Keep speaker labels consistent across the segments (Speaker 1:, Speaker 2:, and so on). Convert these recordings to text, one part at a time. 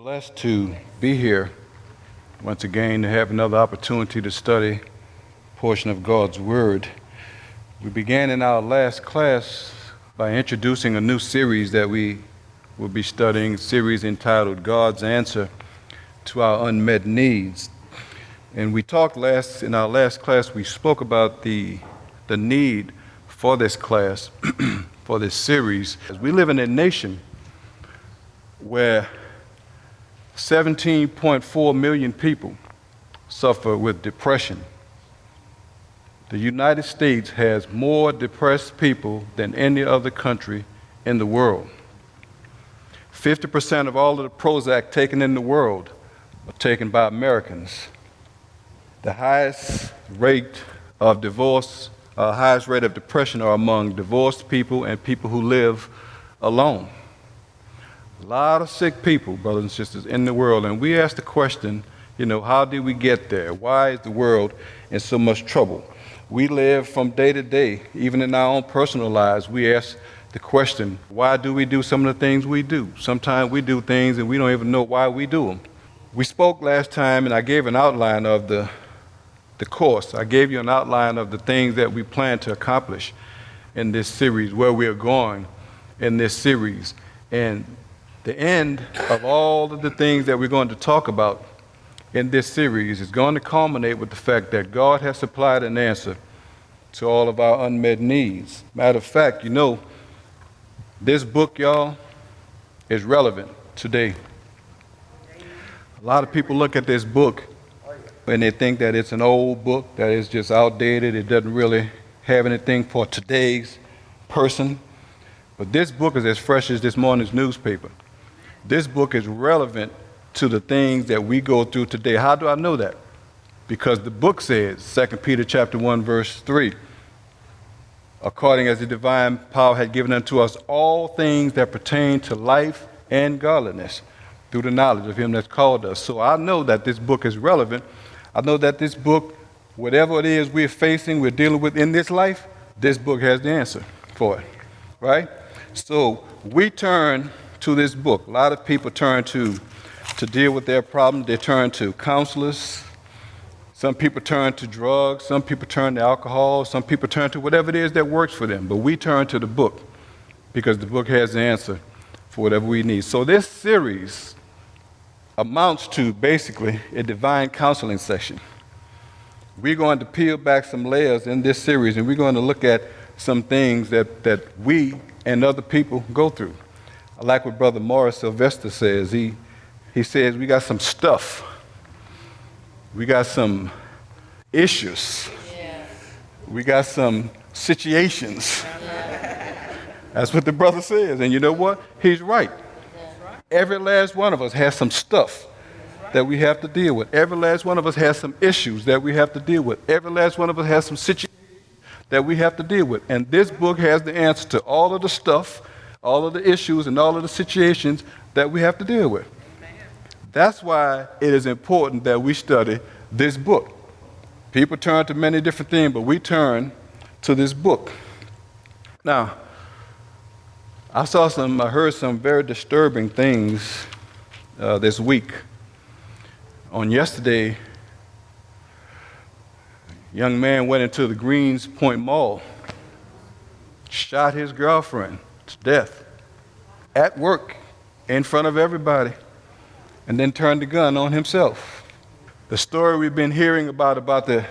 Speaker 1: Blessed to be here once again to have another opportunity to study a portion of God's Word. We began in our last class by introducing a new series that we will be studying, a series entitled God's Answer to Our Unmet Needs. And we talked in our last class, we spoke about the need for this class, for this series. We live in a nation where 17.4 million people suffer with depression. The United States has more depressed people than any other country in the world. 50% of all of the Prozac taken in the world are taken by Americans. The highest rate of divorce, highest rate of depression are among divorced people and people who live alone. A lot of sick people, brothers and sisters, in the world. And we ask the question, how did we get there? Why is the world in so much trouble? We live from day to day, even in our own personal lives. We ask the question, why do we do some of the things we do? Sometimes we do things and we don't even know why we do them. We spoke last time and I gave an outline of the course. I gave you an outline of the things that we plan to accomplish in this series, where we are going in this series. And the end of all of the things that we're going to talk about in this series is going to culminate with the fact that God has supplied an answer to all of our unmet needs. Matter of fact, this book, y'all, is relevant today. A lot of people look at this book and they think that it's an old book, that it's just outdated, it doesn't really have anything for today's person. But this book is as fresh as this morning's newspaper. This book is relevant to the things that we go through today. How do I know that? Because the book says, 2 Peter chapter 1, verse 3, according as the divine power had given unto us all things that pertain to life and godliness through the knowledge of him that's called us. So I know that this book is relevant. I know that this book, whatever it is we're facing, we're dealing with in this life, this book has the answer for it, right? So we turn to this book. A lot of people turn to deal with their problems. They turn to counselors. Some people turn to drugs. Some people turn to alcohol. Some people turn to whatever it is that works for them. But we turn to the book because the book has the answer for whatever we need. So this series amounts to basically a divine counseling session. We're going to peel back some layers in this series, and we're going to look at some things that we and other people go through. I like what Brother Morris Sylvester says. He says we got some stuff. We got some issues. Yes. We got some situations. That's what the brother says. And you know what? He's right. Every last one of us has some stuff that we have to deal with. Every last one of us has some issues that we have to deal with. Every last one of us has some situations that we have to deal with. And this book has the answer to all of the stuff, all of the issues, and all of the situations that we have to deal with. That's why it is important that we study this book. People turn to many different things, but we turn to this book. Now, I heard some very disturbing things this week. On yesterday, a young man went into the Greens Point Mall, shot his girlfriend to death at work in front of everybody, and then turned the gun on himself. The story we've been hearing about the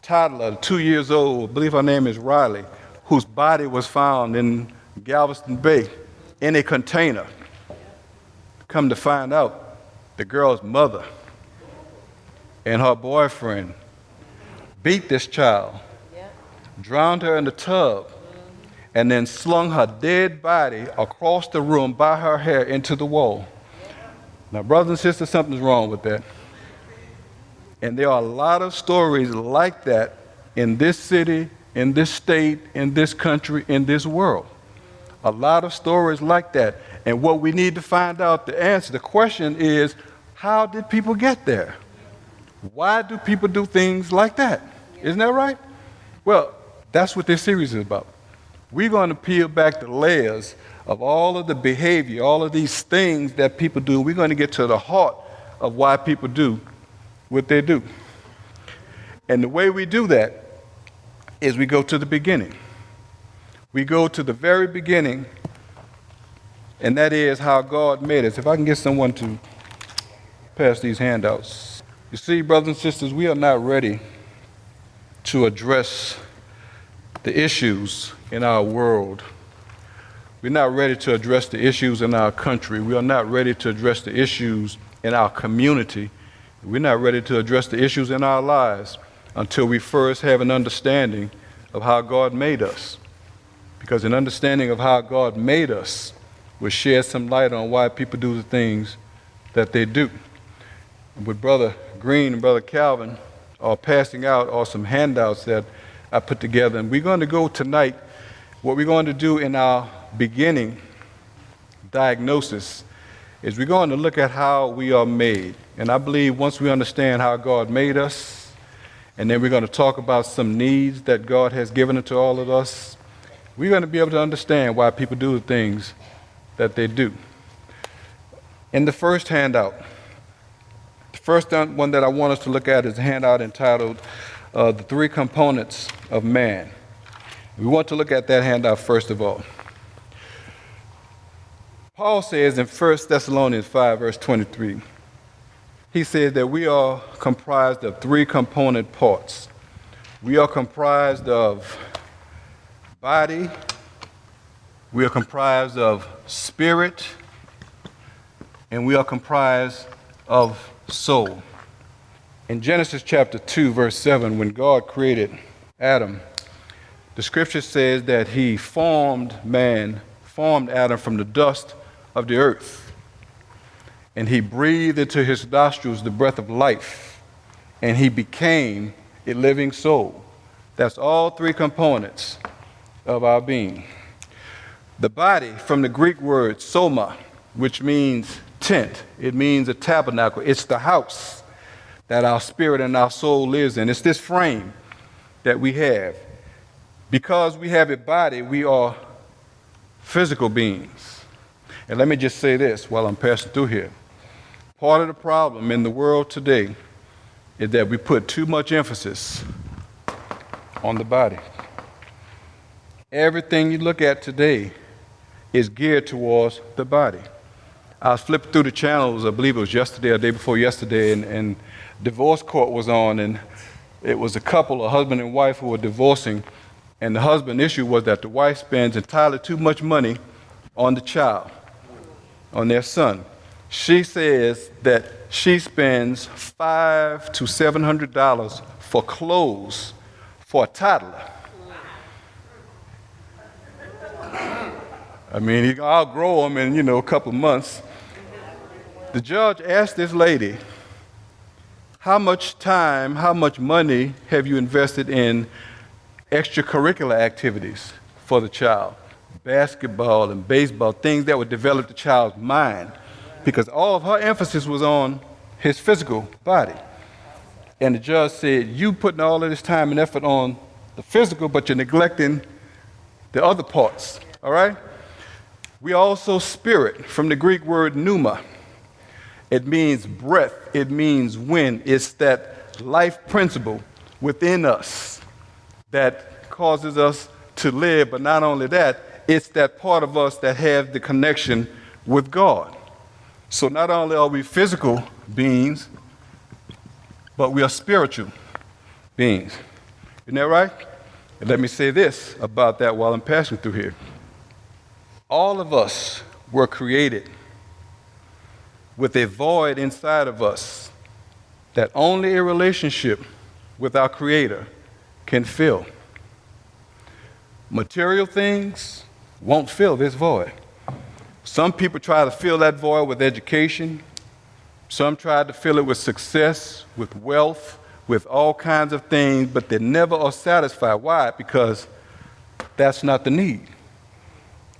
Speaker 1: toddler, 2 years old, I believe her name is Riley, whose body was found in Galveston Bay in a container. Come to find out, the girl's mother and her boyfriend beat this child, drowned her in the tub, and then slung her dead body across the room by her hair into the wall. Now, brothers and sisters, something's wrong with that. And there are a lot of stories like that in this city, in this state, in this country, in this world. A lot of stories like that. And what we need to find out, the question is, how did people get there? Why do people do things like that? Isn't that right? Well, that's what this series is about. We're going to peel back the layers of all of the behavior, all of these things that people do. We're going to get to the heart of why people do what they do. And the way we do that is we go to the beginning. We go to the very beginning, and that is how God made us. If I can get someone to pass these handouts. You see, brothers and sisters, we are not ready to address the issues in our world. We're not ready to address the issues in our country. We are not ready to address the issues in our community. We're not ready to address the issues in our lives until we first have an understanding of how God made us. Because an understanding of how God made us will shed some light on why people do the things that they do. What Brother Green and Brother Calvin are passing out are some handouts that I put together. And we're going to go tonight, what we're going to do in our beginning diagnosis is we're going to look at how we are made. And I believe once we understand how God made us, and then we're going to talk about some needs that God has given to all of us, we're going to be able to understand why people do the things that they do. In the first handout, the first one that I want us to look at is a handout entitled The Three Components of Man. We want to look at that handout first of all. Paul says in 1 Thessalonians 5, verse 23, he says that we are comprised of three component parts. We are comprised of body, we are comprised of spirit, and we are comprised of soul. In Genesis chapter 2, verse 7, when God created Adam, the scripture says that he formed Adam from the dust of the earth. And he breathed into his nostrils the breath of life, and he became a living soul. That's all three components of our being. The body, from the Greek word soma, which means tent, it means a tabernacle. It's the house that our spirit and our soul lives in. It's this frame that we have. Because we have a body, we are physical beings. And let me just say this while I'm passing through here. Part of the problem in the world today is that we put too much emphasis on the body. Everything you look at today is geared towards the body. I was flipping through the channels, I believe it was yesterday or the day before yesterday, and divorce court was on, and it was a couple, a husband and wife, who were divorcing, and the husband issue was that the wife spends entirely too much money on the child, on their son. She says that she spends $500 to $700 for clothes for a toddler. I mean, he'll outgrow them in, a couple of months. The judge asked this lady, how much time, how much money have you invested in extracurricular activities for the child? Basketball and baseball, things that would develop the child's mind, because all of her emphasis was on his physical body. And the judge said, you putting all of this time and effort on the physical, but you're neglecting the other parts, all right? We also spirit, from the Greek word pneuma. It means breath, it means wind. It's that life principle within us that causes us to live, but not only that, it's that part of us that has the connection with God. So not only are we physical beings, but we are spiritual beings. Isn't that right? And let me say this about that while I'm passing through here. All of us were created with a void inside of us that only a relationship with our Creator can fill. Material things won't fill this void. Some people try to fill that void with education. Some try to fill it with success, with wealth, with all kinds of things, but they never are satisfied. Why? Because that's not the need.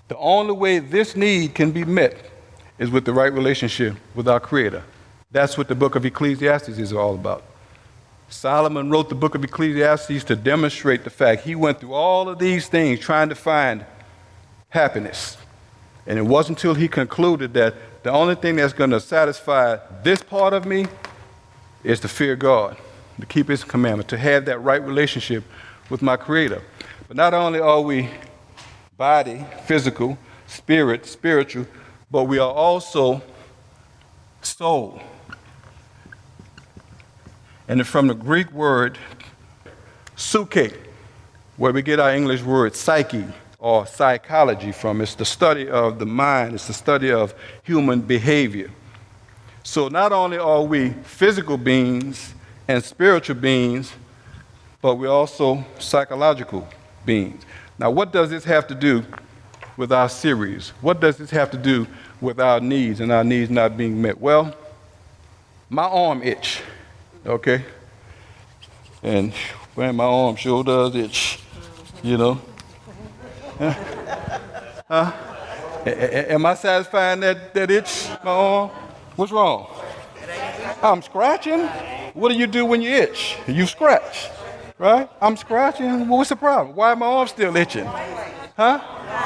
Speaker 1: The only way this need can be met is with the right relationship with our Creator. That's what the book of Ecclesiastes is all about. Solomon wrote the book of Ecclesiastes to demonstrate the fact he went through all of these things trying to find happiness. And it wasn't until he concluded that the only thing that's going to satisfy this part of me is to fear God, to keep his commandment, to have that right relationship with my Creator. But not only are we body, physical, spirit, spiritual, but we are also soul. And it's from the Greek word psyche, where we get our English word psyche or psychology from. It's the study of the mind, it's the study of human behavior. So not only are we physical beings and spiritual beings, but we're also psychological beings. Now, what does this have to do with our series? What does this have to do with our needs and our needs not being met? Well, my arm itch, okay? And man, my arm sure does itch, you know? Am I satisfying that itch, my arm? What's wrong? I'm scratching. What do you do when you itch? You scratch, right? I'm scratching. What's the problem? Why my arm still itching? Huh?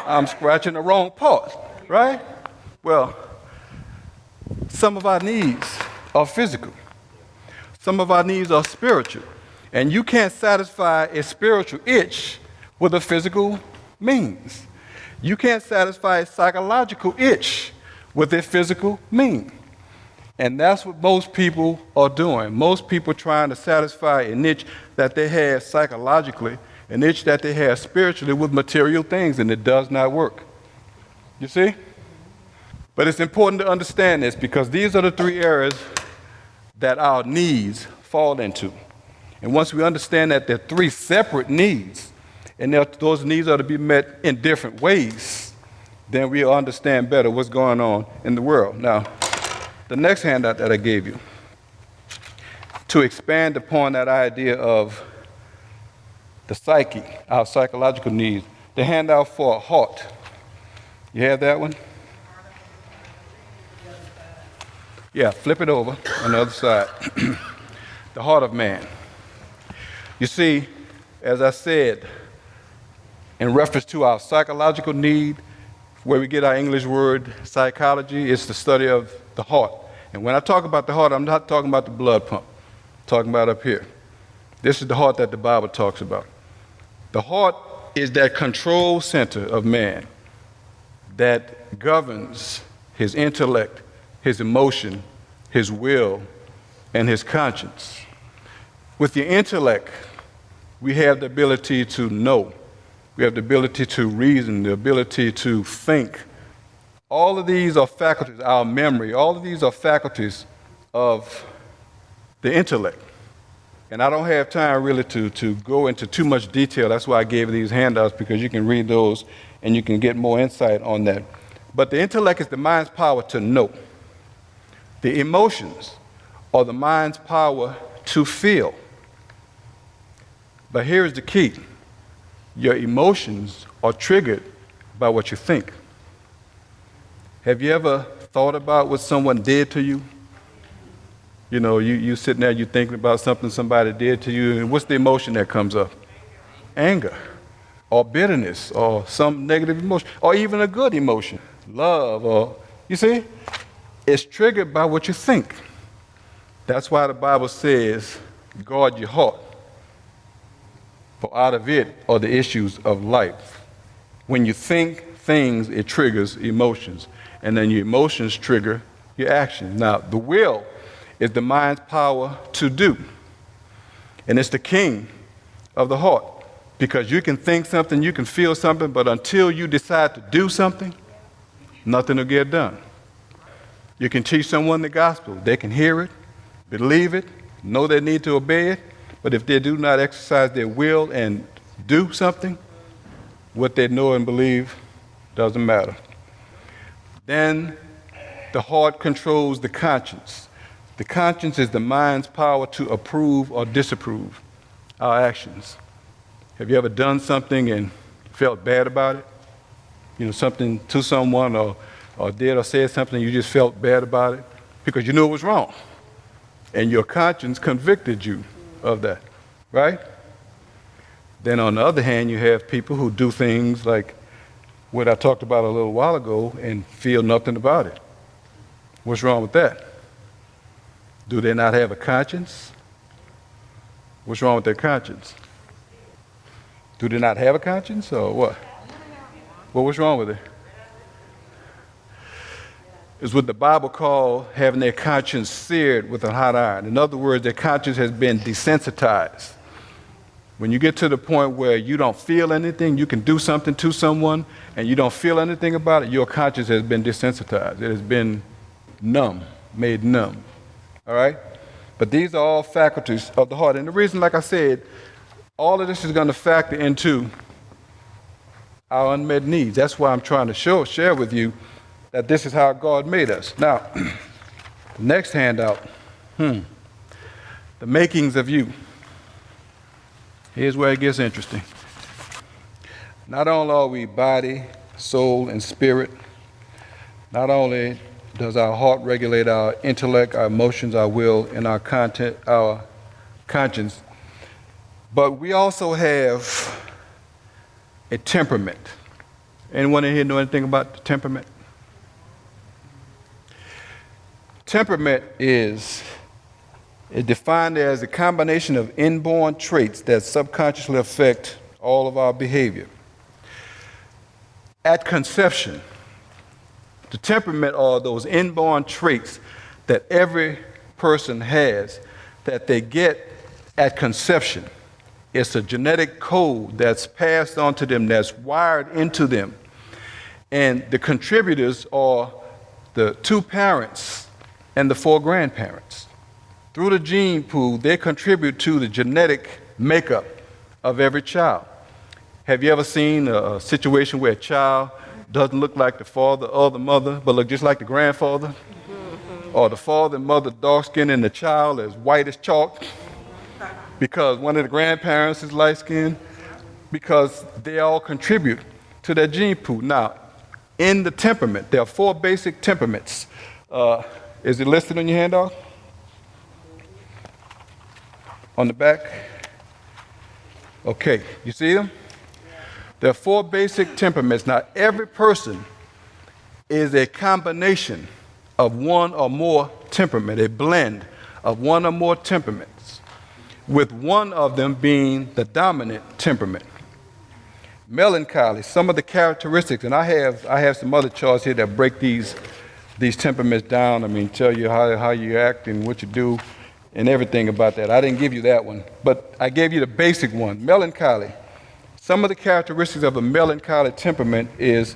Speaker 1: I'm scratching the wrong part, right? Well, some of our needs are physical. Some of our needs are spiritual. And you can't satisfy a spiritual itch with a physical means. You can't satisfy a psychological itch with a physical means. And that's what most people are doing. Most people trying to satisfy an itch that they have psychologically, an itch that they have spiritually with material things, and it does not work. You see? But it's important to understand this because these are the three areas that our needs fall into. And once we understand that there are three separate needs, and those needs are to be met in different ways, then we'll understand better what's going on in the world. Now, the next handout that I gave you, to expand upon that idea of the psyche, our psychological needs, the handout for a heart. You have that one? Yeah, flip it over on the other side. The heart of man. You see, as I said, in reference to our psychological need, where we get our English word psychology, it's the study of the heart. And when I talk about the heart, I'm not talking about the blood pump. I'm talking about up here. This is the heart that the Bible talks about. The heart is that control center of man that governs his intellect, his emotion, his will, and his conscience. With the intellect, we have the ability to know. We have the ability to reason, the ability to think. All of these are faculties, our memory, all of these are faculties of the intellect. And I don't have time really to go into too much detail. That's why I gave these handouts, because you can read those and you can get more insight on that. But the intellect is the mind's power to know. The emotions are the mind's power to feel. But here's the key. Your emotions are triggered by what you think. Have you ever thought about what someone did to you? You know, you sitting there, you thinking about something somebody did to you, and what's the emotion that comes up? Anger, or bitterness, or some negative emotion, or even a good emotion, love, or, you see? It's triggered by what you think. That's why the Bible says, guard your heart, for out of it are the issues of life. When you think things, it triggers emotions, and then your emotions trigger your actions. Now, the will is the mind's power to do, and it's the king of the heart, because you can think something, you can feel something, but until you decide to do something, nothing will get done. You can teach someone the gospel. They can hear it, believe it, know they need to obey it, but if they do not exercise their will and do something, what they know and believe doesn't matter. Then the heart controls the conscience. The conscience is the mind's power to approve or disapprove our actions. Have you ever done something and felt bad about it? You know, something to someone, or did or said something, you just felt bad about it because you knew it was wrong. And your conscience convicted you of that, right? Then on the other hand, you have people who do things like what I talked about a little while ago and feel nothing about it. What's wrong with that? Do they not have a conscience? What's wrong with their conscience? Do they not have a conscience or what? Well, what's wrong with it? It's what the Bible calls having their conscience seared with a hot iron. In other words, their conscience has been desensitized. When you get to the point where you don't feel anything, you can do something to someone and you don't feel anything about it, your conscience has been desensitized. It has been numb, made numb. All right? But these are all faculties of the heart. And the reason, like I said, all of this is going to factor into our unmet needs. That's why I'm trying to share with you that this is how God made us. Now, the next handout, the makings of you. Here's where it gets interesting. Not only are we body, soul, and spirit, not only does our heart regulate our intellect, our emotions, our will, and our conscience, but we also have a temperament. Anyone in here know anything about the temperament? Temperament is defined as a combination of inborn traits that subconsciously affect all of our behavior. At conception, the temperament are those inborn traits that every person has that they get at conception. It's a genetic code that's passed on to them, that's wired into them. And the contributors are the two parents and the four grandparents. Through the gene pool, they contribute to the genetic makeup of every child. Have you ever seen a situation where a child doesn't look like the father or the mother, but look just like the grandfather? Or the father and mother dark-skinned and the child is white as chalk because one of the grandparents is light-skinned? Because they all contribute to that gene pool. Now, in the temperament, there are four basic temperaments. Is it listed on your handout? On the back? Okay, you see them? There are four basic temperaments. Now, every person is a combination of one or more temperament, a blend of one or more temperaments, with one of them being the dominant temperament. Melancholy, some of the characteristics, and I have some other charts here that break these temperaments down. I mean, tell you how you act and what you do and everything about that. I didn't give you that one, but I gave you the basic one. Melancholy. Some of the characteristics of a melancholy temperament is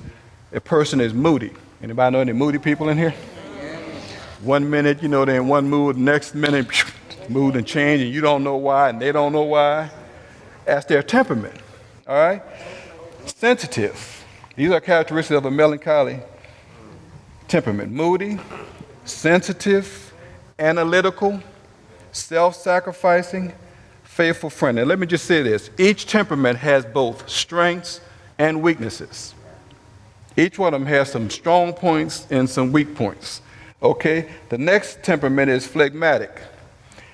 Speaker 1: a person is moody. Anybody know any moody people in here? 1 minute, they're in one mood, next minute, mood and change, and you don't know why, and they don't know why. That's their temperament, all right? Sensitive. These are characteristics of a melancholy temperament. Moody, sensitive, analytical, self-sacrificing, faithful friend. And let me just say this. Each temperament has both strengths and weaknesses. Each one of them has some strong points and some weak points. Okay? The next temperament is phlegmatic.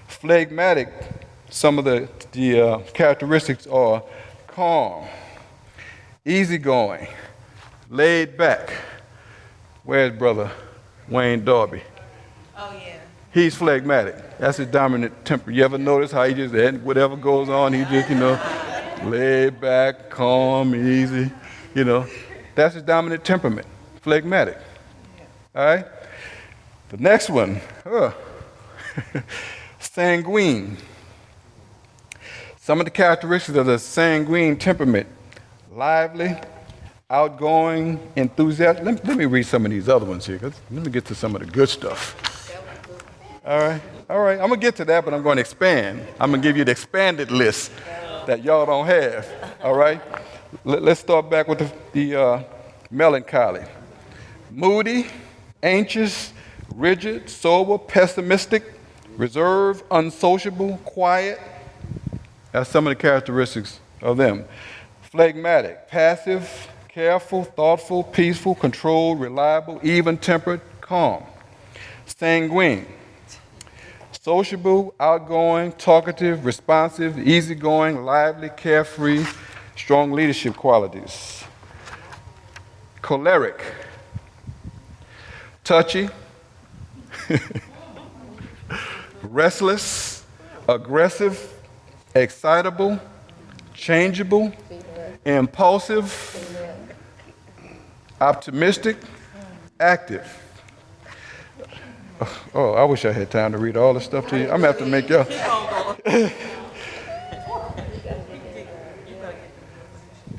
Speaker 1: Phlegmatic, some of the characteristics are calm, easygoing, laid back. Where's Brother Wayne Darby?
Speaker 2: Oh, yeah.
Speaker 1: He's phlegmatic. That's his dominant temper. You ever notice how he just, whatever goes on, he just, laid back, calm, easy, That's his dominant temperament, phlegmatic. All right? The next one, sanguine. Some of the characteristics of the sanguine temperament: lively, outgoing, enthusiastic. Let me read some of these other ones here, because let me get to some of the good stuff. All right. I'm going to get to that, but I'm going to expand. I'm going to give you the expanded list that y'all don't have. All right? Let's start back with the melancholy. Moody, anxious, rigid, sober, pessimistic, reserved, unsociable, quiet. That's some of the characteristics of them. Phlegmatic, passive, careful, thoughtful, peaceful, controlled, reliable, even-tempered, calm. Sanguine, sociable, outgoing, talkative, responsive, easygoing, lively, carefree, strong leadership qualities. choleric, touchy, restless, aggressive, excitable, changeable, impulsive, optimistic, active. Oh, I wish I had time to read all this stuff to you. I'm going to have to make y'all.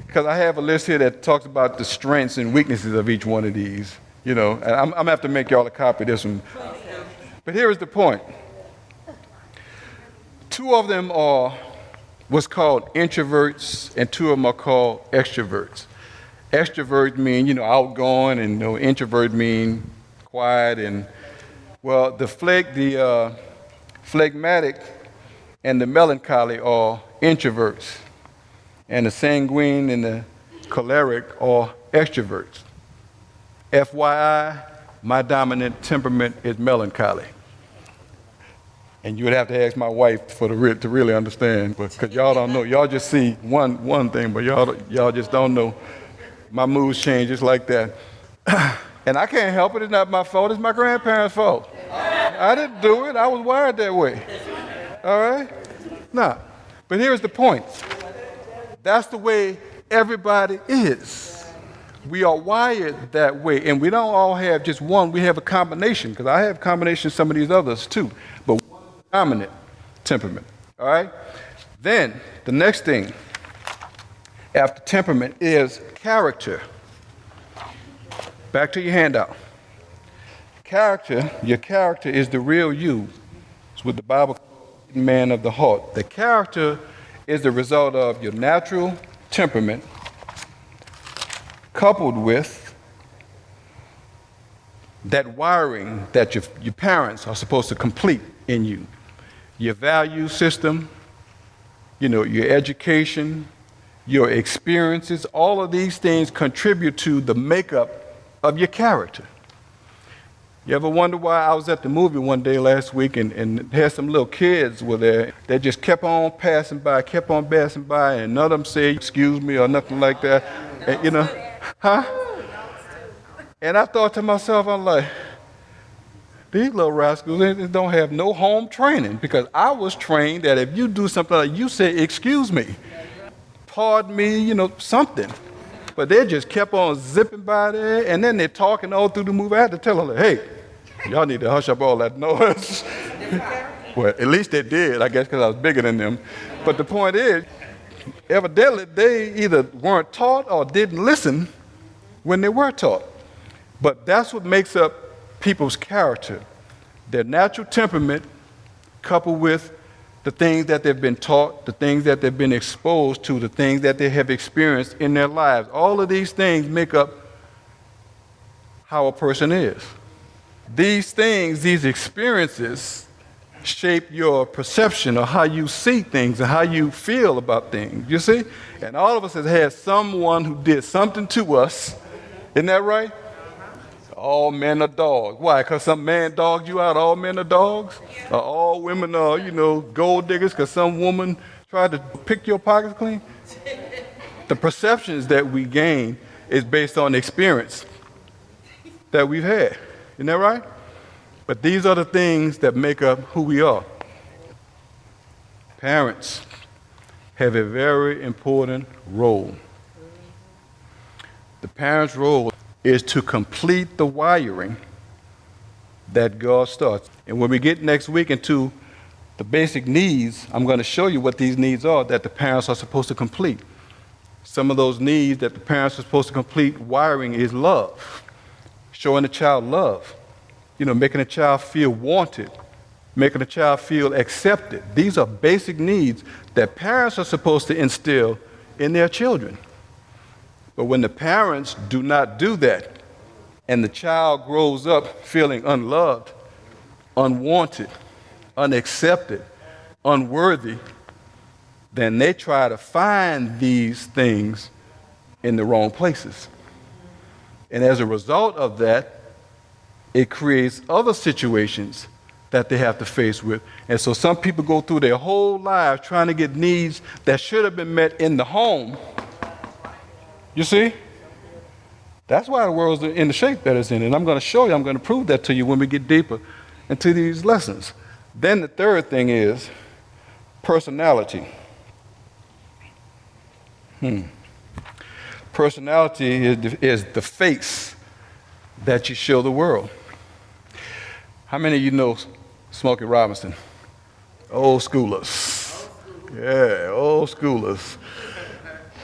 Speaker 1: Because I have a list here that talks about the strengths and weaknesses of each one of these. And I'm going to have to make y'all a copy of this one. But here is the point. Two of them are what's called introverts, and two of them are called extroverts. Extroverts mean, outgoing, and introvert mean quiet. And well, the phlegmatic and the melancholy are introverts, and the sanguine and the choleric are extroverts. FYI, my dominant temperament is melancholy. And you would have to ask my wife to really understand, because y'all don't know. Y'all just see one thing, but y'all just don't know. My moods change just like that. And I can't help it. It's not my fault. It's my grandparents' fault. I didn't do it. I was wired that way. All right? Now, but here's the point. That's the way everybody is. We are wired that way. And we don't all have just one. We have a combination, because I have combinations of some of these others too. But one is the dominant temperament. All right? Then, the next thing after temperament is character. Back to your handout. Your character is the real you. It's what the Bible calls man of the heart. The character is the result of your natural temperament coupled with that wiring that your parents are supposed to complete in you. Your value system, your education, your experiences, all of these things contribute to the makeup of your character. You ever wonder why I was at the movie one day last week and had some little kids were there. They just kept on passing by, and none of them said, excuse me, or nothing like that. And, And I thought to myself, I'm like, these little rascals, they don't have no home training, because I was trained that if you do something like you say, excuse me, pardon me, something. But they just kept on zipping by there, and then they're talking all through the movie. I had to tell them, hey, y'all need to hush up all that noise. Well, at least they did, I guess, because I was bigger than them. But the point is, evidently, they either weren't taught or didn't listen when they were taught. But that's what makes up people's character, their natural temperament coupled with the things that they've been taught, the things that they've been exposed to, the things that they have experienced in their lives. All of these things make up how a person is. These things, these experiences, shape your perception of how you see things and how you feel about things, you see? And all of us has had someone who did something to us. Isn't that right? All men are dogs. Why? Because some man dogged you out, all men are dogs? Or all women are, gold diggers because some woman tried to pick your pockets clean? The perceptions that we gain is based on the experience that we've had. Isn't that right? But these are the things that make up who we are. Parents have a very important role. The parent's role is to complete the wiring that God starts. And when we get next week into the basic needs, I'm going to show you what these needs are that the parents are supposed to complete. Some of those needs that the parents are supposed to complete wiring is love, showing the child love, making a child feel wanted, making a child feel accepted. These are basic needs that parents are supposed to instill in their children. But when the parents do not do that, and the child grows up feeling unloved, unwanted, unaccepted, unworthy, then they try to find these things in the wrong places. And as a result of that, it creates other situations that they have to face with. And so some people go through their whole lives trying to get needs that should have been met in the home. You see? That's why the world's in the shape that it's in. And I'm going to show you, I'm going to prove that to you when we get deeper into these lessons. Then the third thing is personality. Personality is the face that you show the world. How many of you know Smokey Robinson? Old schoolers. Yeah, old schoolers.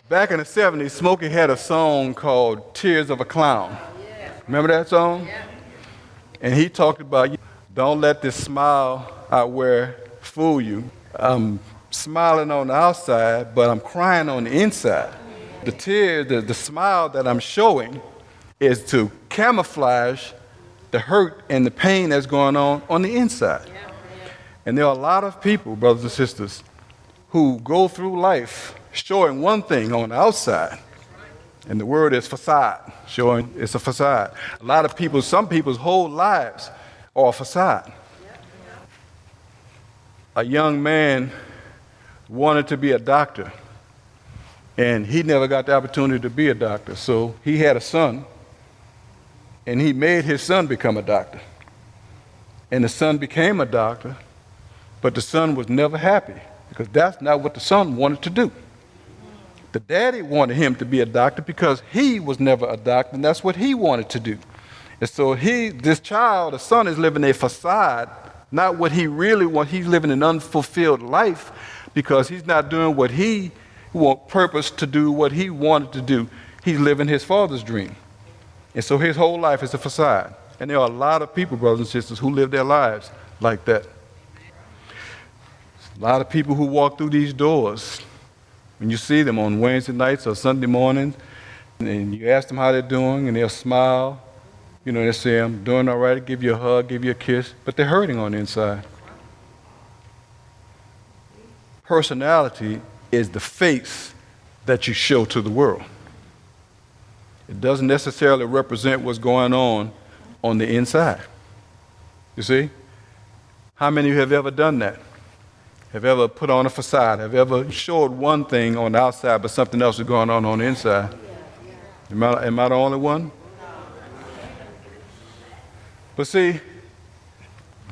Speaker 1: Back in the 70s, Smokey had a song called Tears of a Clown. Remember that song? And he talked about, don't let this smile I wear fool you. I'm smiling on the outside, but I'm crying on the inside. The tears, the smile that I'm showing is to camouflage the hurt and the pain that's going on the inside. And there are a lot of people, brothers and sisters, who go through life showing one thing on the outside. And the word is facade, showing it's a facade. A lot of people, some people's whole lives are a facade. A young man wanted to be a doctor, and he never got the opportunity to be a doctor. So he had a son, and he made his son become a doctor. And the son became a doctor, but the son was never happy because that's not what the son wanted to do. The daddy wanted him to be a doctor because he was never a doctor, and that's what he wanted to do. And so this child, the son, is living a facade, not what he really wants. He's living an unfulfilled life because he's not doing what he purpose to do, what he wanted to do. He's living his father's dream. And so his whole life is a facade. And there are a lot of people, brothers and sisters, who live their lives like that. A lot of people who walk through these doors, when you see them on Wednesday nights or Sunday mornings, and you ask them how they're doing, and they'll smile, they say, I'm doing all right, give you a hug, give you a kiss, but they're hurting on the inside. Personality is the face that you show to the world. It doesn't necessarily represent what's going on the inside. You see? How many of you have ever done that? Have ever put on a facade? Have ever showed one thing on the outside, but something else is going on the inside? Am I the only one? But see,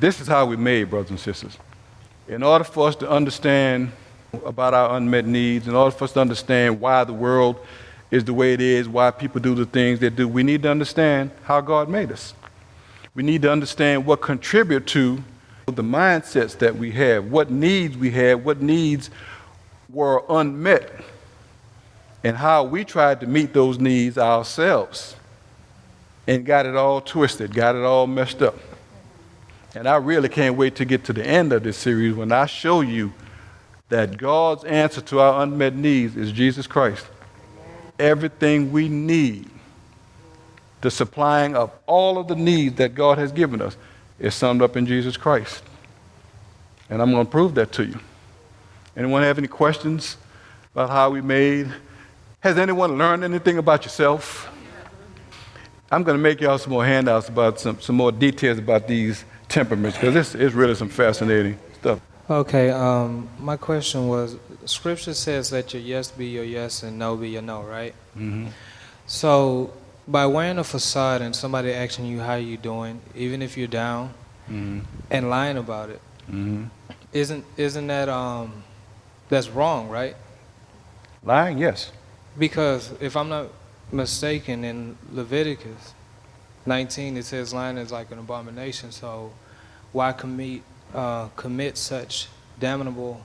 Speaker 1: this is how we're made, brothers and sisters. In order for us to understand about our unmet needs, in order for us to understand why the world is the way it is, why people do the things they do, we need to understand how God made us. We need to understand what contribute to the mindsets that we have, what needs we had, what needs were unmet, and how we tried to meet those needs ourselves and got it all twisted, got it all messed up. And I really can't wait to get to the end of this series when I show you that God's answer to our unmet needs is Jesus Christ. Everything we need, the supplying of all of the needs that God has given us, is summed up in Jesus Christ. And I'm going to prove that to you. Anyone have any questions about how we made? Has anyone learned anything about yourself? I'm going to make y'all some more handouts about some more details about these temperaments, because this is really some fascinating stuff.
Speaker 2: Okay, my question was, Scripture says let your yes be your yes and no be your no, right?
Speaker 1: Mm-hmm.
Speaker 2: So by wearing a facade and somebody asking you how you doing, even if you're down,
Speaker 1: Mm-hmm.
Speaker 2: and lying about it,
Speaker 1: Mm-hmm.
Speaker 2: isn't that that's wrong, right?
Speaker 1: Lying, yes.
Speaker 2: Because if I'm not mistaken, in Leviticus 19 it says lying is like an abomination. So why commit such damnable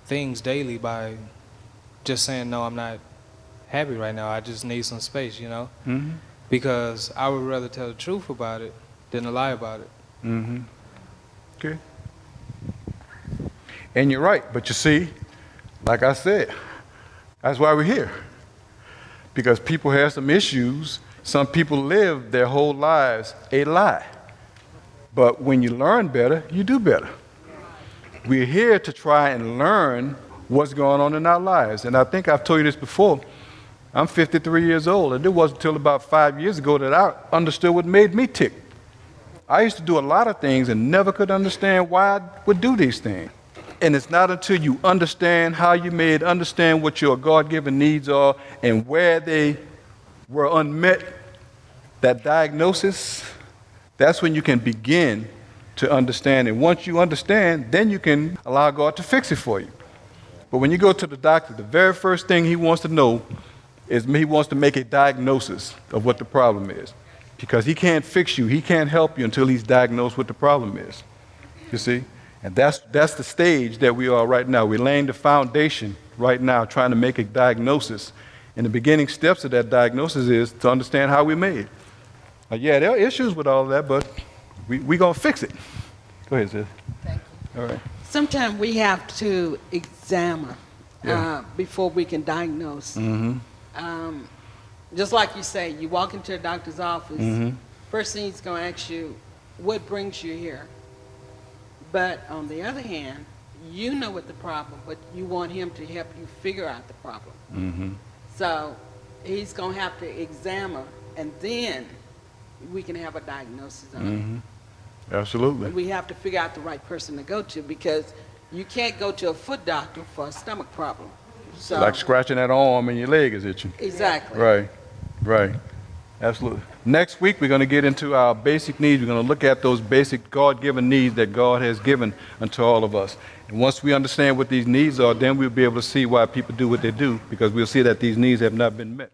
Speaker 2: things daily by just saying, no, I'm not happy right now, I just need some space,
Speaker 1: Mm-hmm.
Speaker 2: Because I would rather tell the truth about it than to lie about it.
Speaker 1: Mm-hmm. Okay. And you're right, but you see, like I said, that's why we're here. Because people have some issues. Some people live their whole lives a lie. But when you learn better, you do better. We're here to try and learn what's going on in our lives. And I think I've told you this before. I'm 53 years old, and it wasn't until about 5 years ago that I understood what made me tick. I used to do a lot of things and never could understand why I would do these things. And it's not until you understand how you made, understand what your God-given needs are and where they were unmet, that diagnosis, that's when you can begin to understand. And once you understand, then you can allow God to fix it for you. But when you go to the doctor, the very first thing he wants to know is he wants to make a diagnosis of what the problem is. Because he can't fix you, he can't help you until he's diagnosed what the problem is. You see? And that's the stage that we are right now. We're laying the foundation right now, trying to make a diagnosis. And the beginning steps of that diagnosis is to understand how we made. Yeah, there are issues with all of that, but we're going to fix it. Go ahead, sis.
Speaker 3: Thank you.
Speaker 1: All right.
Speaker 3: Sometimes we have to examine before we can diagnose. Just like you say, you walk into a doctor's office, first thing he's going to ask you, what brings you here? But on the other hand, you know what the problem, but you want him to help you figure out the problem. So he's going to have to examine, and then we can have a diagnosis on it.
Speaker 1: Absolutely.
Speaker 3: We have to figure out the right person to go to, because you can't go to a foot doctor for a stomach problem. So
Speaker 1: Like scratching that arm and your leg is itching.
Speaker 3: exactly.
Speaker 1: Right. Absolutely. Next week, we're going to get into our basic needs. We're going to look at those basic God-given needs that God has given unto all of us. And once we understand what these needs are, then we'll be able to see why people do what they do, because we'll see that these needs have not been met.